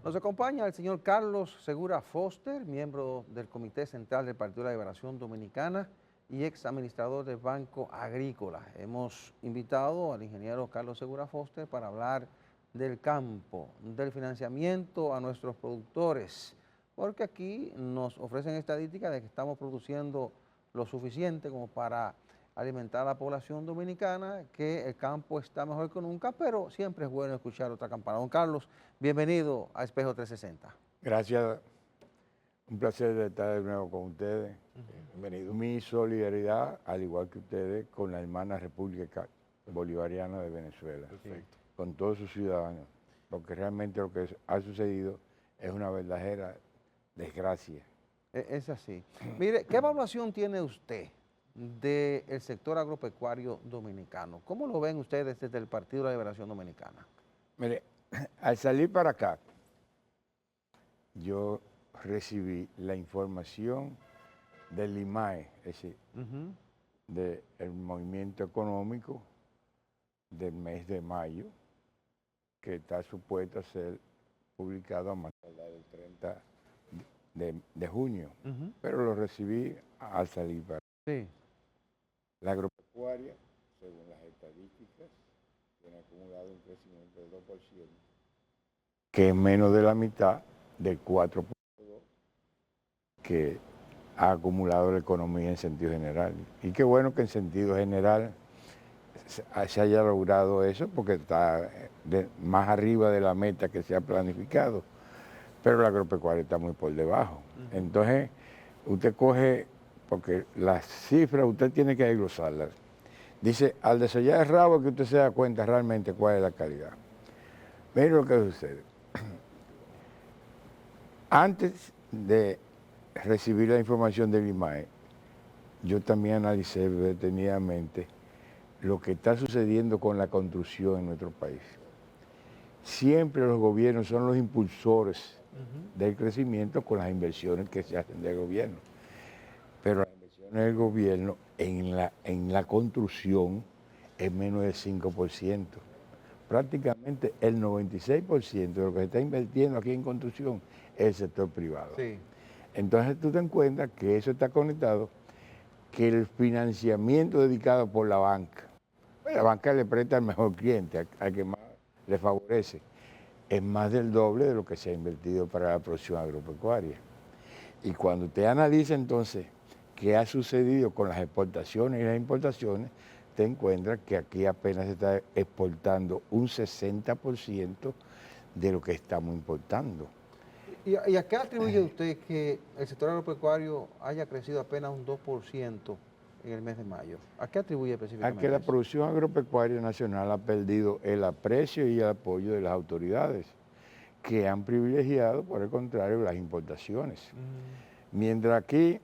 Nos acompaña el señor Carlos Segura Foster, miembro del Comité Central del Partido de la Liberación Dominicana y ex administrador del Banco Agrícola. Hemos invitado al ingeniero Carlos Segura Foster para hablar del campo, del financiamiento a nuestros productores, porque aquí nos ofrecen estadísticas de que estamos produciendo lo suficiente como para alimentar a la población dominicana, que el campo está mejor que nunca, pero siempre es bueno escuchar otra campana. Don Carlos, bienvenido a Espejo 360. Gracias, un placer de estar de nuevo con ustedes. Bienvenido. Mi solidaridad, al igual que ustedes, con la hermana República Bolivariana de Venezuela, con todos sus ciudadanos, porque realmente lo que ha sucedido es una verdadera desgracia. Es así. Mire, ¿qué evaluación tiene usted del sector agropecuario dominicano? ¿Cómo lo ven ustedes desde el Partido de la Liberación Dominicana? Mire, al salir para acá, yo recibí la información del IMAE, es decir, del movimiento económico del mes de mayo, que está supuesto a ser publicado a más tardar el 30 de junio, pero lo recibí al salir para acá. Sí. La agropecuaria, según las estadísticas, tiene acumulado un crecimiento del 2%, que es menos de la mitad del 4% que ha acumulado la economía en sentido general. Y qué bueno que en sentido general se haya logrado eso, porque está más arriba de la meta que se ha planificado, pero la agropecuaria está muy por debajo. Entonces, usted coge, porque las cifras usted tiene que desglosarlas. Dice, al desollar el rabo que usted se da cuenta realmente cuál es la calidad. Mire lo que sucede. Antes de recibir la información del IMAE, yo también analicé detenidamente lo que está sucediendo con la construcción en nuestro país. Siempre los gobiernos son los impulsores del crecimiento con las inversiones que se hacen del gobierno. Pero las inversiones del gobierno en la construcción es menos del 5%. Prácticamente el 96% de lo que se está invirtiendo aquí en construcción es el sector privado. Sí. Entonces tú te encuentras que eso está conectado, que el financiamiento dedicado por la banca, la banca le presta al mejor cliente, al que más le favorece, es más del doble de lo que se ha invertido para la producción agropecuaria. Y cuando usted analiza entonces qué ha sucedido con las exportaciones y las importaciones, te encuentras que aquí apenas se está exportando un 60% de lo que estamos importando. ¿Y a qué atribuye usted que el sector agropecuario haya crecido apenas un 2% en el mes de mayo? ¿A qué atribuye A específicamente que la eso? producción agropecuaria nacional ha perdido el aprecio y el apoyo de las autoridades, que han privilegiado, por el contrario, las importaciones. Mientras aquí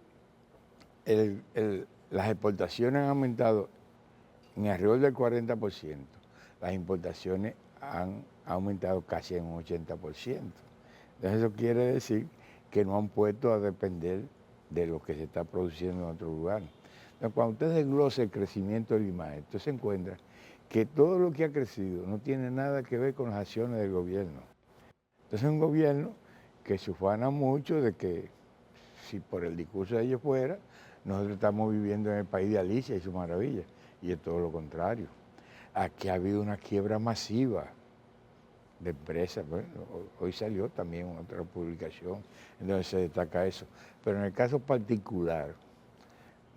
las exportaciones han aumentado en alrededor del 40%, las importaciones han aumentado casi en un 80%. Entonces eso quiere decir que no han puesto a depender de lo que se está produciendo en otro lugar. Entonces, cuando usted desglosa el crecimiento del IMAE, usted se encuentra que todo lo que ha crecido no tiene nada que ver con las acciones del gobierno. Entonces es un gobierno que se ufana mucho de que, si por el discurso de ellos fuera, nosotros estamos viviendo en el país de Alicia y su maravilla, y es todo lo contrario. Aquí ha habido una quiebra masiva de empresas. Bueno, hoy salió también otra publicación en donde se destaca eso. Pero en el caso particular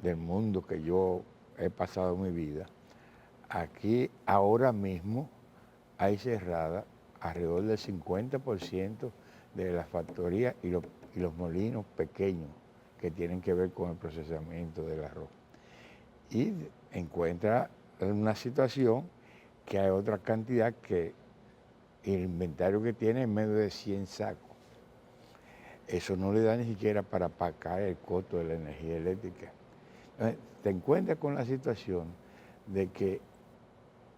del mundo que yo he pasado en mi vida, aquí ahora mismo hay cerrada alrededor del 50% de las factorías y los molinos pequeños que tienen que ver con el procesamiento del arroz. Y encuentra una situación que hay otra cantidad que el inventario que tiene es menos de 100 sacos. Eso no le da ni siquiera para pagar el costo de la energía eléctrica. Entonces, te encuentras con la situación de que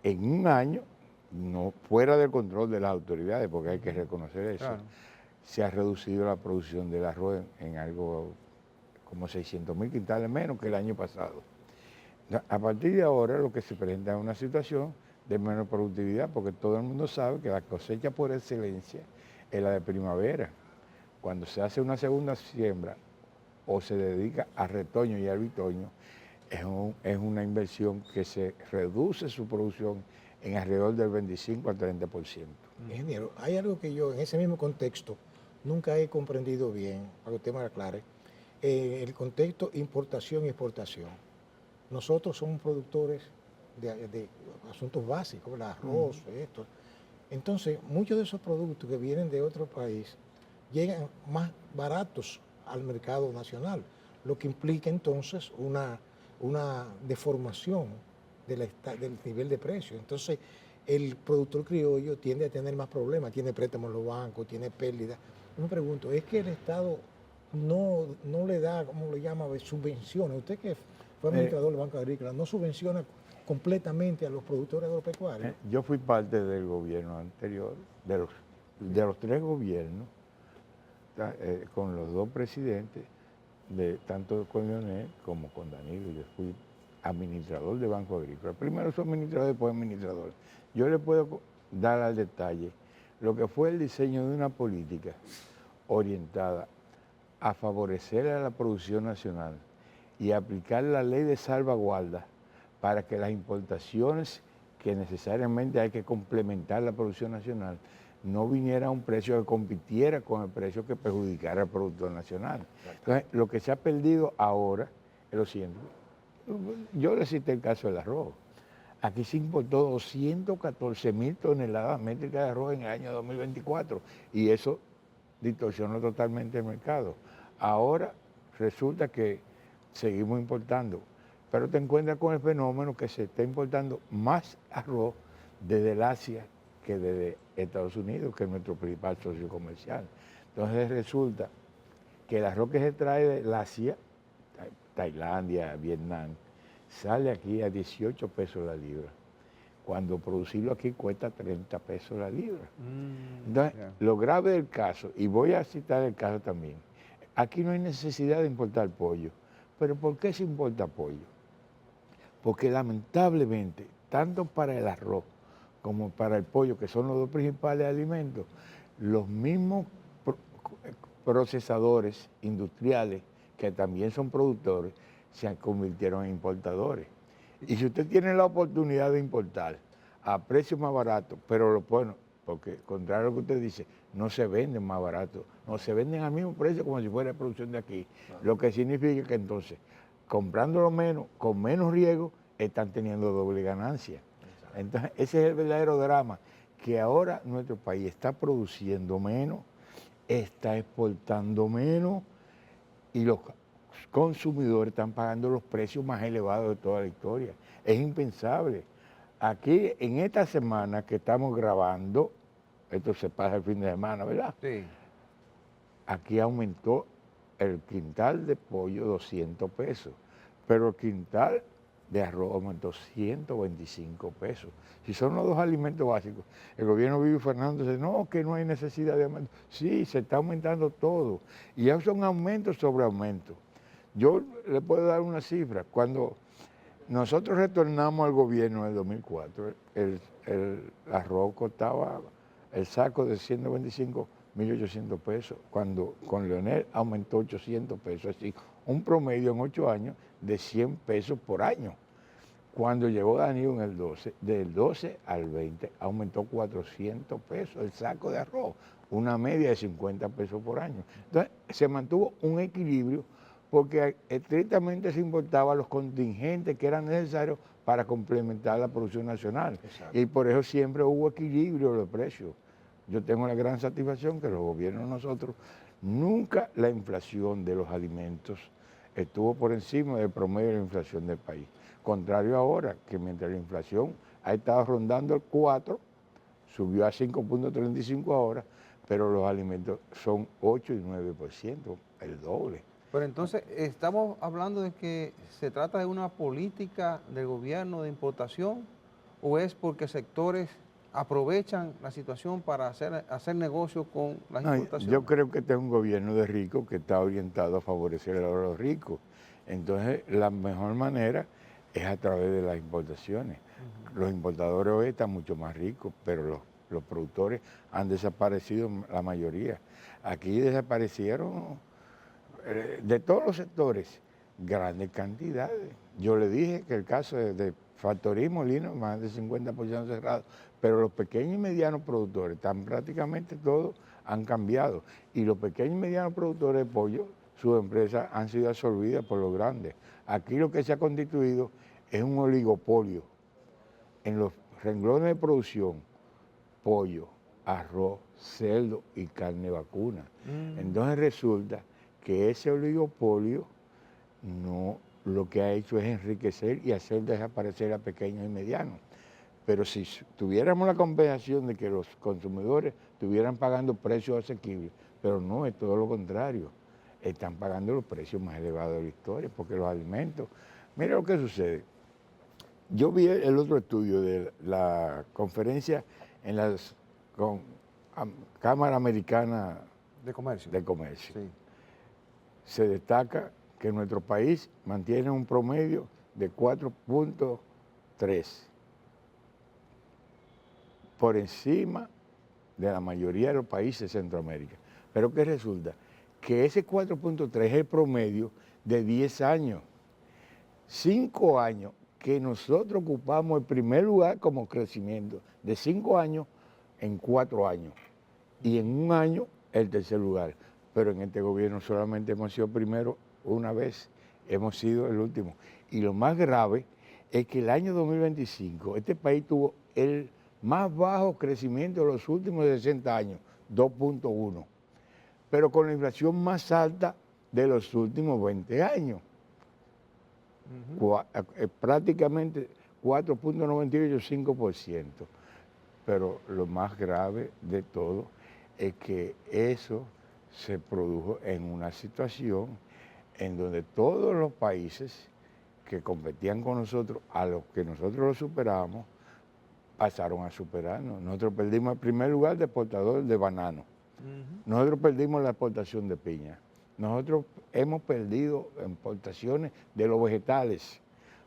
en un año, no fuera del control de las autoridades, porque hay que reconocer eso, claro, se ha reducido la producción del arroz en algo como 600.000 quintales menos que el año pasado. A partir de ahora lo que se presenta es una situación de menor productividad, porque todo el mundo sabe que la cosecha por excelencia es la de primavera. Cuando se hace una segunda siembra o se dedica a retoño y al bitoño, es una inversión que se reduce su producción en alrededor del 25 al 30%. Ingeniero, hay algo que yo en ese mismo contexto nunca he comprendido bien, para que usted me aclare, el contexto importación y exportación. Nosotros somos productores de asuntos básicos, el arroz, esto. Entonces, muchos de esos productos que vienen de otro país llegan más baratos al mercado nacional, lo que implica entonces una deformación del nivel de precio. Entonces, el productor criollo tiende a tener más problemas, tiene préstamos en los bancos, tiene pérdidas. Yo me pregunto, ¿es que el Estado no le da, ¿cómo lo llama?, subvenciones? Usted que fue administrador del Banco Agrícola, ¿no subvenciona completamente a los productores agropecuarios? Yo fui parte del gobierno anterior, de los tres gobiernos, con los dos presidentes, tanto con Leonel como con Danilo. Yo fui administrador del Banco Agrícola. Primero soy administrador, después administrador. Yo le puedo dar al detalle lo que fue el diseño de una política orientada a favorecer a la producción nacional y aplicar la ley de salvaguarda para que las importaciones que necesariamente hay que complementar la producción nacional no viniera a un precio que compitiera con el precio que perjudicara al productor nacional. Entonces, lo que se ha perdido ahora es lo siguiente. Yo le cité el caso del arroz. Aquí se importó 214.000 toneladas métricas de arroz en el año 2024 y eso distorsionó totalmente el mercado. Ahora resulta que seguimos importando, pero te encuentras con el fenómeno que se está importando más arroz desde el Asia que desde Estados Unidos, que es nuestro principal socio comercial. Entonces resulta que el arroz que se trae del Asia, Tailandia, Vietnam, sale aquí a 18 pesos la libra, cuando producirlo aquí cuesta 30 pesos la libra. Entonces, lo grave del caso, y voy a citar el caso también, aquí no hay necesidad de importar pollo, pero ¿por qué se importa pollo? Porque lamentablemente, tanto para el arroz como para el pollo, que son los dos principales alimentos, los mismos procesadores industriales, que también son productores, se convirtieron en importadores. Y si usted tiene la oportunidad de importar a precios más baratos, pero bueno, porque contrario a lo que usted dice, no se venden más baratos, no se venden al mismo precio como si fuera producción de aquí, lo que significa que entonces, comprándolo menos, con menos riesgo, están teniendo doble ganancia. Entonces, ese es el verdadero drama, que ahora nuestro país está produciendo menos, está exportando menos y los consumidores están pagando los precios más elevados de toda la historia. Es impensable. Aquí, en esta semana que estamos grabando, esto se pasa el fin de semana, ¿verdad? Sí. Aquí aumentó el quintal de pollo 200 pesos, pero el quintal de arroz aumentó 125 pesos. Si son los dos alimentos básicos, el gobierno Vivi Fernando dice, no, que no hay necesidad de aumento. Sí, se está aumentando todo. Y ya son aumentos sobre aumentos. Yo le puedo dar una cifra. Cuando nosotros retornamos al gobierno en el 2004, el arroz costaba el saco de 125, 1.800 pesos. Cuando con Leonel aumentó 800 pesos. Así, un promedio en 8 años de 100 pesos por año. Cuando llegó Danilo en el 12, del 12 al 20, aumentó 400 pesos el saco de arroz, una media de 50 pesos por año. Entonces, se mantuvo un equilibrio porque estrictamente se importaban los contingentes que eran necesarios para complementar la producción nacional. Exacto. Y por eso siempre hubo equilibrio de los precios. Yo tengo la gran satisfacción que los gobiernos de nosotros, nunca la inflación de los alimentos estuvo por encima del promedio de la inflación del país. Contrario ahora, que mientras la inflación ha estado rondando el 4, subió a 5.35 ahora, pero los alimentos son 8 y 9%, el doble. Pero entonces, ¿estamos hablando de que se trata de una política del gobierno de importación o es porque sectores aprovechan la situación para hacer negocio con las importaciones? Yo creo que este es un gobierno de ricos que está orientado a favorecer a los ricos. Entonces, la mejor manera es a través de las importaciones. Los importadores hoy están mucho más ricos, pero los Los productores han desaparecido la mayoría. Aquí desaparecieron de todos los sectores grandes cantidades. Yo le dije que el caso de Factoría y Molino, más de 50% cerrado, pero los pequeños y medianos productores, prácticamente todos han cambiado. Y los pequeños y medianos productores de pollo, sus empresas han sido absorbidas por los grandes. Aquí lo que se ha constituido es un oligopolio en los renglones de producción: pollo, arroz, cerdo y carne vacuna. Entonces resulta que ese oligopolio no, lo que ha hecho es enriquecer y hacer desaparecer a pequeños y medianos. Pero si tuviéramos la compensación de que los consumidores estuvieran pagando precios asequibles, pero no, es todo lo contrario. Están pagando los precios más elevados de la historia, porque los alimentos... Mira lo que sucede. Yo vi el otro estudio de la conferencia en la Cámara Americana De comercio. de Comercio. Sí. Se destaca que nuestro país mantiene un promedio de 4.3, por encima de la mayoría de los países de Centroamérica. Pero ¿qué resulta? Que ese 4.3 es el promedio de 10 años. 5 años que nosotros ocupamos el primer lugar como crecimiento, de 5 años en 4 años, y en un año el tercer lugar. Pero en este gobierno solamente hemos sido primero una vez, hemos sido el último. Y lo más grave es que el año 2025 este país tuvo el más bajo crecimiento de los últimos 60 años, 2.1, pero con la inflación más alta de los últimos 20 años. Prácticamente 4.98, 5%. Pero lo más grave de todo es que eso se produjo en una situación en donde todos los países que competían con nosotros, a los que nosotros los superábamos, pasaron a superarnos. Nosotros perdimos el primer lugar de exportador de banano. Nosotros perdimos la exportación de piña. Nosotros hemos perdido exportaciones de los vegetales,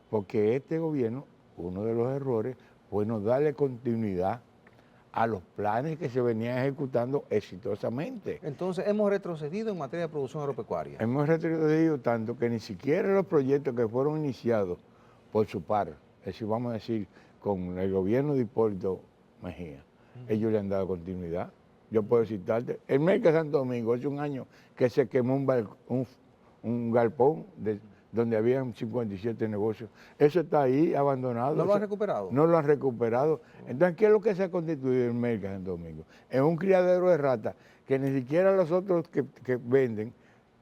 porque este gobierno, uno de los errores, fue no darle continuidad a los planes que se venían ejecutando exitosamente. Entonces, hemos retrocedido en materia de producción agropecuaria. Hemos retrocedido tanto que ni siquiera los proyectos que fueron iniciados por su par, es decir, vamos a decir, con el gobierno de Hipólito Mejía, ellos le han dado continuidad. Yo puedo citarte, el Merca Santo Domingo, hace un año que se quemó un galpón donde habían 57 negocios. Eso está ahí abandonado. ¿No lo han recuperado? No lo han recuperado. Entonces, ¿qué es lo que se ha constituido el Merca Santo Domingo? Es un criadero de ratas que ni siquiera los otros que venden,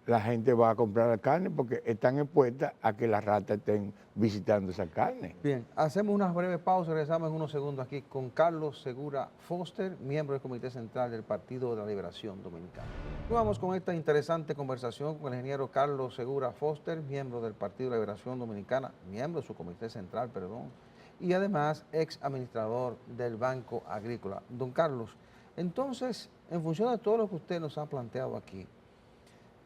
la gente va a comprar la carne porque están expuestas a que las ratas estén visitando esa carne. Bien, hacemos unas breves pausas, regresamos en unos segundos aquí con Carlos Segura Foster, miembro del Comité Central del Partido de la Liberación Dominicana. Vamos con esta interesante conversación con el ingeniero Carlos Segura Foster, miembro del Partido de la Liberación Dominicana, miembro de su Comité Central, perdón, y además ex administrador del Banco Agrícola. Don Carlos, entonces, en función de todo lo que usted nos ha planteado aquí,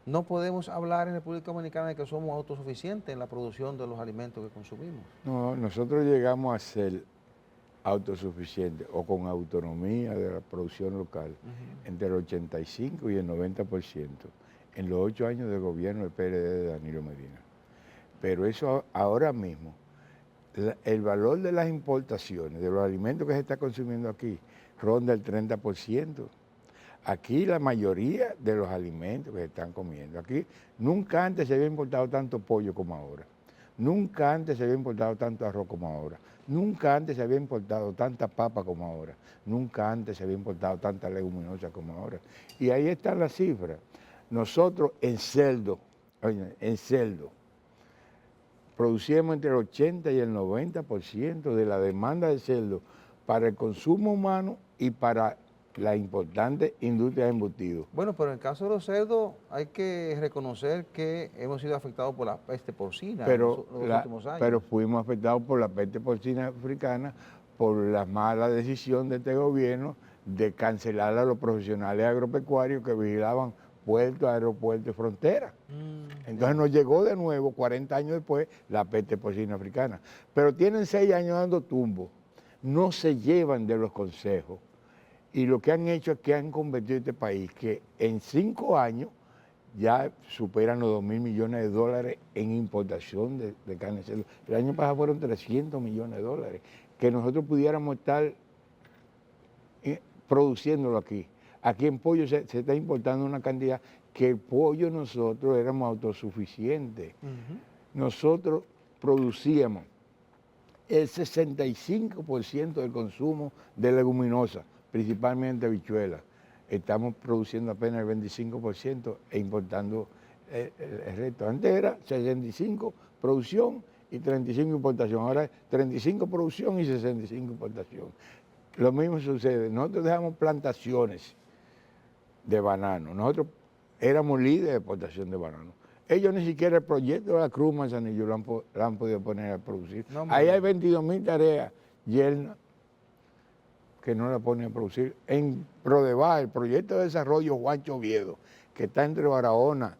no podemos hablar en República Dominicana de que somos autosuficientes en la producción de los alimentos que consumimos. No, nosotros llegamos a ser autosuficientes o con autonomía de la producción local entre el 85 y el 90% en los 8 años de gobierno del PLD de Danilo Medina. Pero eso ahora mismo, el valor de las importaciones, de los alimentos que se está consumiendo aquí, ronda el 30%. Aquí la mayoría de los alimentos que se están comiendo, aquí nunca antes se había importado tanto pollo como ahora, nunca antes se había importado tanto arroz como ahora, nunca antes se había importado tanta papa como ahora, nunca antes se había importado tanta leguminosa como ahora. Y ahí están las cifras. Nosotros en cerdo, producíamos entre el 80 y el 90% de la demanda de cerdo para el consumo humano y para la importante industria de embutidos. Bueno, pero en el caso de los cerdos hay que reconocer que hemos sido afectados por la peste porcina en los últimos años. Pero fuimos afectados por la peste porcina africana, por la mala decisión de este gobierno de cancelar a los profesionales agropecuarios que vigilaban puertos, aeropuertos y fronteras. Entonces nos llegó de nuevo, 40 años después, la peste porcina africana. Pero tienen 6 años dando tumbo, no se llevan de los consejos. Y lo que han hecho es que han convertido este país, que en 5 años ya superan los 2.000 millones de dólares en importación de carne de cerdo. El año pasado fueron 300 millones de dólares, que nosotros pudiéramos estar produciéndolo aquí. Aquí en pollo se está importando una cantidad que el pollo nosotros éramos autosuficientes. Nosotros producíamos el 65% del consumo de leguminosas, principalmente habichuelas. Estamos produciendo apenas el 25% e importando el resto. Antes era 65 producción y 35 importación. Ahora es 35 producción y 65 importación. Lo mismo sucede. Nosotros dejamos plantaciones de banano. Nosotros éramos líderes de exportación de banano. Ellos ni siquiera el proyecto de la Cruz Manzanillo lo han podido poner a producir. No, ahí hay 22.000 tareas yernas que no la ponen a producir. En Prodeva, el proyecto de desarrollo Juancho Oviedo, que está entre Barahona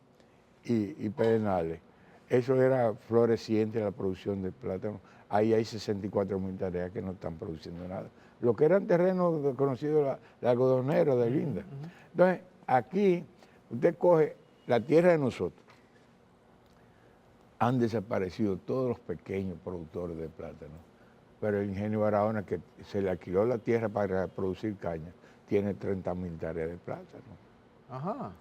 y Pedernales, eso era floreciente la producción de plátano. Ahí hay 64.000 tareas que no están produciendo nada. Lo que eran terrenos conocidos, la algodonera de Linda. Entonces, aquí usted coge la tierra de nosotros. Han desaparecido todos los pequeños productores de plátano, pero el ingenio Barahona, que se le alquiló la tierra para producir caña, tiene 30.000 tareas de plátano. Ajá.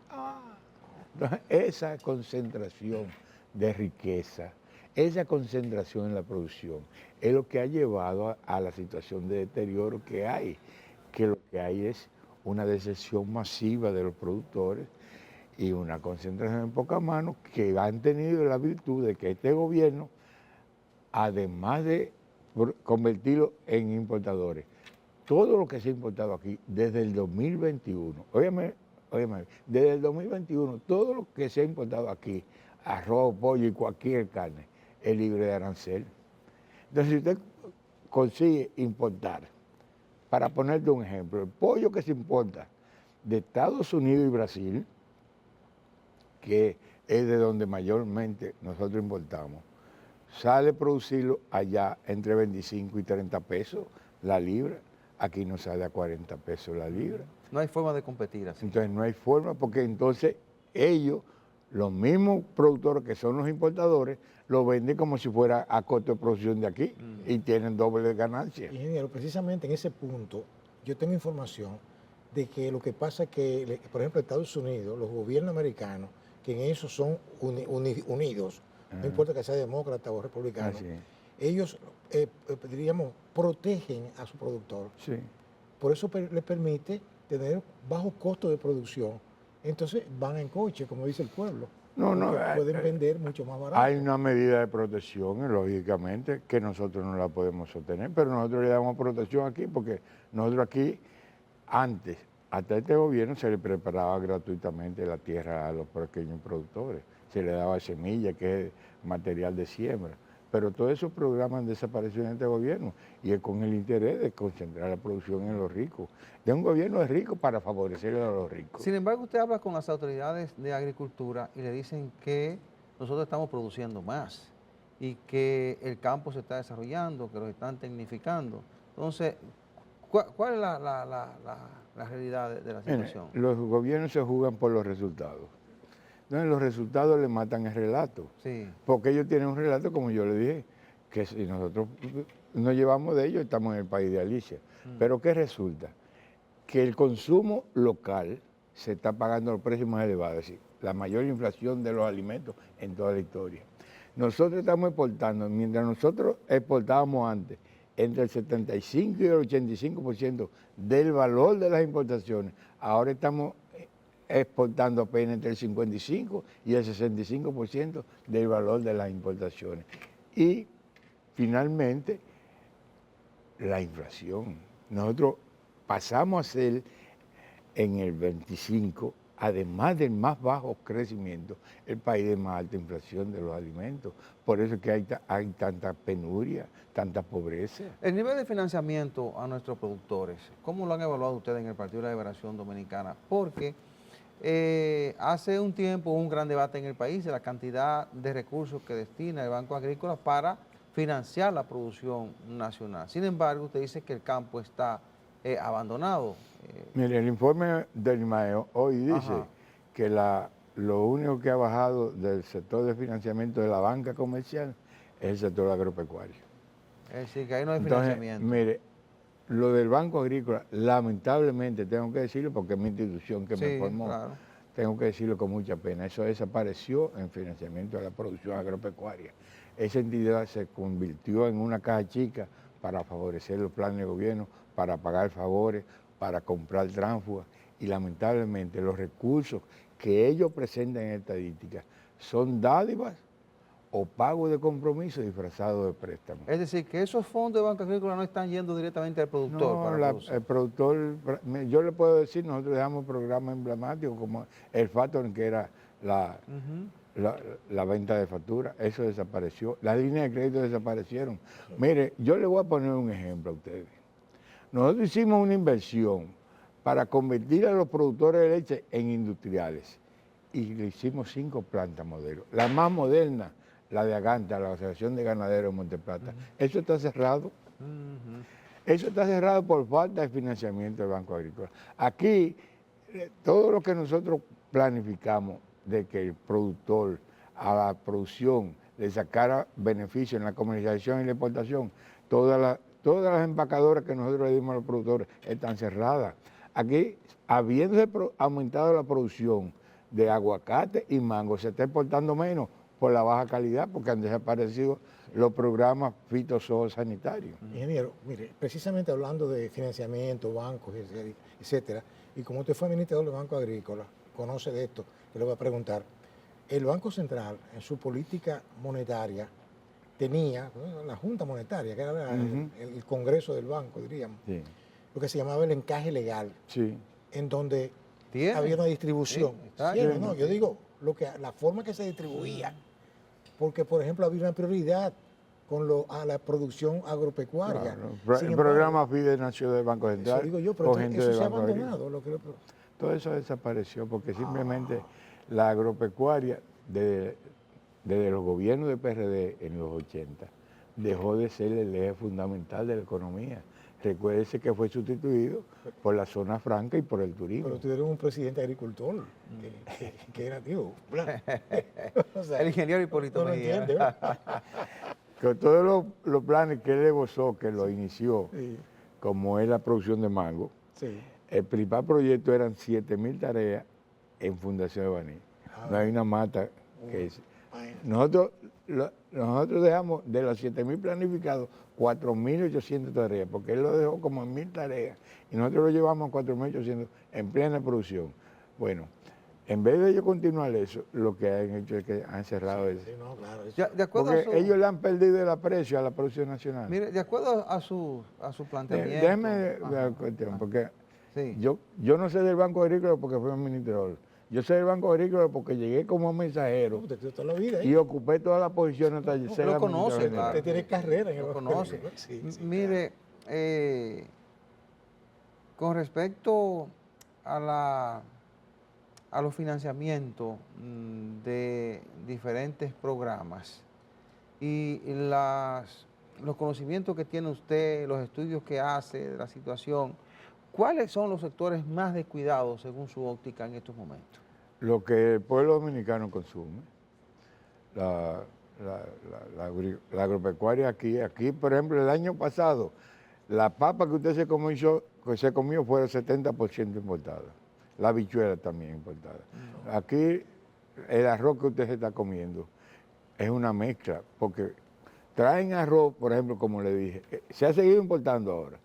Entonces, esa concentración de riqueza, esa concentración en la producción, es lo que ha llevado a la situación de deterioro que hay, que lo que hay es una deserción masiva de los productores y una concentración en pocas manos que han tenido la virtud de que este gobierno, además de convertirlo en importadores, todo lo que se ha importado aquí desde el 2021, óyeme, desde el 2021, todo lo que se ha importado aquí, arroz, pollo y cualquier carne, es libre de arancel. Entonces, si usted consigue importar, para ponerte un ejemplo, el pollo que se importa de Estados Unidos y Brasil, que es de donde mayormente nosotros importamos, sale producirlo allá entre 25 y 30 pesos la libra, aquí nos sale a 40 pesos la libra. No hay forma de competir así. Entonces no hay forma, porque entonces ellos, los mismos productores que son los importadores, lo venden como si fuera a costo de producción de aquí y tienen doble de ganancia. Ingeniero, precisamente en ese punto, yo tengo información de que lo que pasa es que, por ejemplo, Estados Unidos, los gobiernos americanos, que en eso son unidos, no importa que sea demócrata o republicano, ellos, diríamos, protegen a su productor. Sí. Por eso les permite tener bajos costos de producción. Entonces van en coche, como dice el pueblo. No, pueden vender mucho más barato. Hay una medida de protección, lógicamente, que nosotros no la podemos sostener, pero nosotros le damos protección aquí porque nosotros aquí, antes, hasta este gobierno se le preparaba gratuitamente la tierra a los pequeños productores. Se le daba semilla, que es material de siembra. Pero todos esos programas han desaparecido en este gobierno y es con el interés de concentrar la producción en los ricos. De un gobierno de ricos para favorecer a los ricos. Sin embargo, usted habla con las autoridades de agricultura y le dicen que nosotros estamos produciendo más y que el campo se está desarrollando, que los están tecnificando. Entonces, ¿cuál es la realidad de la situación? Mire, los gobiernos se jugan por los resultados. Entonces los resultados le matan el relato. Sí. Porque ellos tienen un relato, como yo le dije, que si nosotros nos llevamos de ellos, estamos en el país de Alicia. Pero ¿qué resulta? Que el consumo local se está pagando los precios más elevados, es decir, la mayor inflación de los alimentos en toda la historia. Nosotros estamos exportando, mientras nosotros exportábamos antes, entre el 75 y el 85% del valor de las importaciones, ahora estamos exportando apenas entre el 55 y el 65% del valor de las importaciones. Y finalmente, la inflación. Nosotros pasamos a ser en el 25, además del más bajo crecimiento, el país de más alta inflación de los alimentos. Por eso es que hay tanta penuria, tanta pobreza. El nivel de financiamiento a nuestros productores, ¿cómo lo han evaluado ustedes en el Partido de la Liberación Dominicana? Porque hace un tiempo hubo un gran debate en el país de la cantidad de recursos que destina el Banco Agrícola para financiar la producción nacional. Sin embargo, usted dice que el campo está abandonado. Mire, el informe del IMAEO hoy dice Ajá. que lo único que ha bajado del sector de financiamiento de la banca comercial es el sector agropecuario. Es decir, que ahí no hay Entonces, financiamiento. mire, lo del Banco Agrícola, lamentablemente tengo que decirlo porque es mi institución que me Sí, formó, claro. tengo que decirlo con mucha pena, eso desapareció en financiamiento de la producción agropecuaria. Esa entidad se convirtió en una caja chica para favorecer los planes de gobierno, para pagar favores, para comprar tránsfugas, y lamentablemente los recursos que ellos presentan en estadísticas son dádivas o pago de compromiso disfrazado de préstamo. Es decir, que esos fondos de Banco Agrícola no están yendo directamente al productor No, para producir. el productor, yo le puedo decir, nosotros dejamos programas emblemáticos como el Factor, que era la venta de factura, eso desapareció. Las líneas de crédito desaparecieron. Mire, yo le voy a poner un ejemplo a ustedes. Nosotros hicimos una inversión para convertir a los productores de leche en industriales y le hicimos 5 plantas modelos. La más moderna, la de Aganta, la Asociación de Ganaderos de Monteplata. Eso está cerrado. Eso está cerrado por falta de financiamiento del Banco Agrícola. Aquí, todo lo que nosotros planificamos de que el productor a la producción le sacara beneficio en la comercialización y la exportación, todas las empacadoras que nosotros le dimos a los productores están cerradas. Aquí, habiéndose aumentado la producción de aguacate y mango, se está exportando menos por la baja calidad, porque han desaparecido los programas fitosanitarios. Ingeniero, mire, precisamente hablando de financiamiento, bancos, etcétera, y como usted fue administrador del Banco Agrícola, conoce de esto, yo le voy a preguntar, el Banco Central, en su política monetaria, tenía la Junta Monetaria, que era el Congreso del Banco, diríamos, Sí. lo que se llamaba el encaje legal, Sí. en donde ¿Tiene? había una distribución. Sí, está. Sí, no, yo digo, la forma que se distribuía, porque por ejemplo había una prioridad a la producción agropecuaria. Claro. Sin El embargo, programa FIDE nació del Banco Central. eso digo yo, pero con gente eso del se ha Banco Agrícola. abandonado. Todo eso desapareció porque simplemente la agropecuaria, desde los gobiernos de PRD en los 80, dejó de ser el eje fundamental de la economía. Recuérdese que fue sustituido por la zona franca y por el turismo. Pero tuvieron un presidente agricultor que era, digo, o sea, El ingeniero Hipólito no lo Mejía. entiende, ¿verdad? Con todos los planes que él esbozó, que lo inició, Sí, como es la producción de mango, sí. el principal proyecto eran 7.000 tareas en Fundación de Baní. No hay una mata que es. Bueno. Nosotros dejamos de los 7.000 planificados 4.800 tareas, porque él lo dejó como en 1.000 tareas y nosotros lo llevamos a 4.800 en plena producción. Bueno, en vez de ellos continuar eso, lo que han hecho es que han cerrado eso. Sí, no, claro, eso. Ya, de acuerdo Porque a su, ellos le han perdido el aprecio a la producción nacional. mire, de acuerdo a su planteamiento. Déjeme Ajá, la cuestión, porque sí. yo no sé del Banco Agrícola porque fui administrador. Yo sé del Banco Agrícola porque llegué como mensajero Usted tiene toda la vida, y ocupé todas las posiciones hasta No, ser lo conoce, administrador claro. general. Usted tiene carrera en el Lo Banco conoce. Agrícola. Sí, sí, Mire, con respecto a los financiamientos de diferentes programas y los conocimientos que tiene usted, los estudios que hace de la situación, ¿cuáles son los sectores más descuidados según su óptica en estos momentos? Lo que el pueblo dominicano consume, la agropecuaria aquí, por ejemplo, el año pasado, la papa que usted se comió fue el 70% importada. La habichuela también importada. Aquí el arroz que usted se está comiendo es una mezcla, porque traen arroz, por ejemplo, como le dije, se ha seguido importando ahora,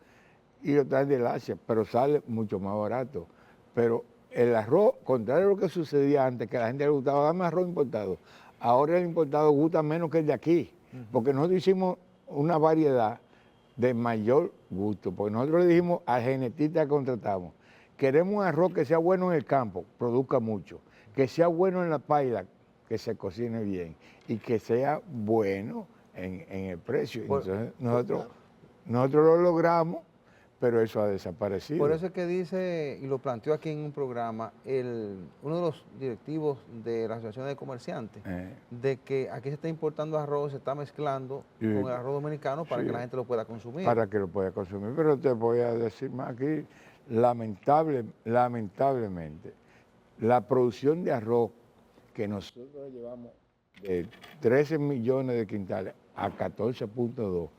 y lo traen del Asia, pero sale mucho más barato. Pero el arroz, contrario a lo que sucedía antes, que a la gente le gustaba darme arroz importado, ahora el importado gusta menos que el de aquí, porque nosotros hicimos una variedad de mayor gusto, porque nosotros le dijimos al genetista que contratamos, queremos un arroz que sea bueno en el campo, produzca mucho, que sea bueno en la paila, que se cocine bien, y que sea bueno en el precio. Entonces nosotros lo logramos, pero eso ha desaparecido. Por eso es que dice, y lo planteó aquí en un programa, uno de los directivos de la Asociación de Comerciantes, de que aquí se está importando arroz, se está mezclando con el arroz dominicano para que la gente lo pueda consumir. Para que lo pueda consumir, pero te voy a decir más aquí, lamentablemente, la producción de arroz que nosotros llevamos de 13 millones de quintales a 14.2,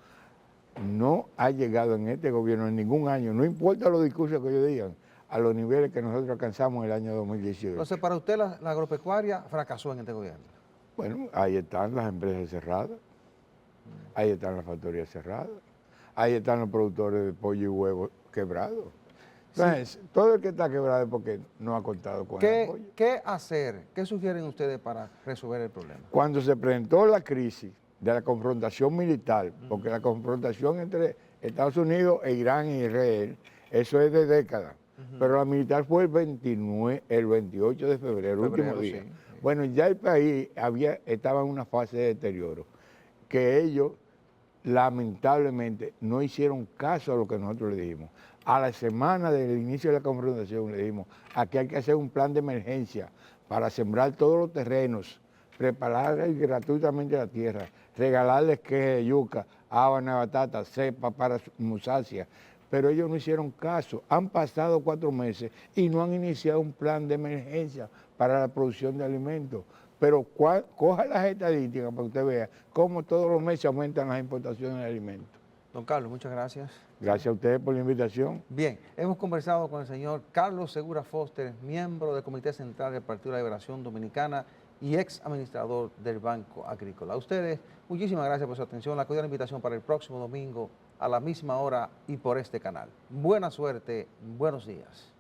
no ha llegado en este gobierno en ningún año, no importa los discursos que ellos digan, a los niveles que nosotros alcanzamos en el año 2018. Entonces, para usted la agropecuaria fracasó en este gobierno. Bueno, ahí están las empresas cerradas, ahí están las factorías cerradas, ahí están los productores de pollo y huevo quebrados. Entonces, sí, todo el que está quebrado es porque no ha contado con el apoyo. ¿Qué hacer? ¿Qué sugieren ustedes para resolver el problema? Cuando se presentó la crisis de la confrontación militar, porque la confrontación entre Estados Unidos e Irán y Israel, eso es de décadas, pero la militar fue el 28 de febrero, el último día. Sí. Bueno, ya el país estaba en una fase de deterioro, que ellos lamentablemente no hicieron caso a lo que nosotros le dijimos. A la semana del inicio de la confrontación le dijimos, aquí hay que hacer un plan de emergencia para sembrar todos los terrenos, prepararles gratuitamente la tierra, regalarles queje de yuca, habana, batata, cepa para musácea, pero ellos no hicieron caso. Han pasado 4 meses y no han iniciado un plan de emergencia para la producción de alimentos. Pero coja las estadísticas para que usted vea cómo todos los meses aumentan las importaciones de alimentos. Don Carlos, muchas gracias. Gracias a ustedes por la invitación. Bien, hemos conversado con el señor Carlos Segura Foster, miembro del Comité Central del Partido de la Liberación Dominicana y ex administrador del Banco Agrícola. A ustedes, muchísimas gracias por su atención. La cordial invitación para el próximo domingo a la misma hora y por este canal. Buena suerte, buenos días.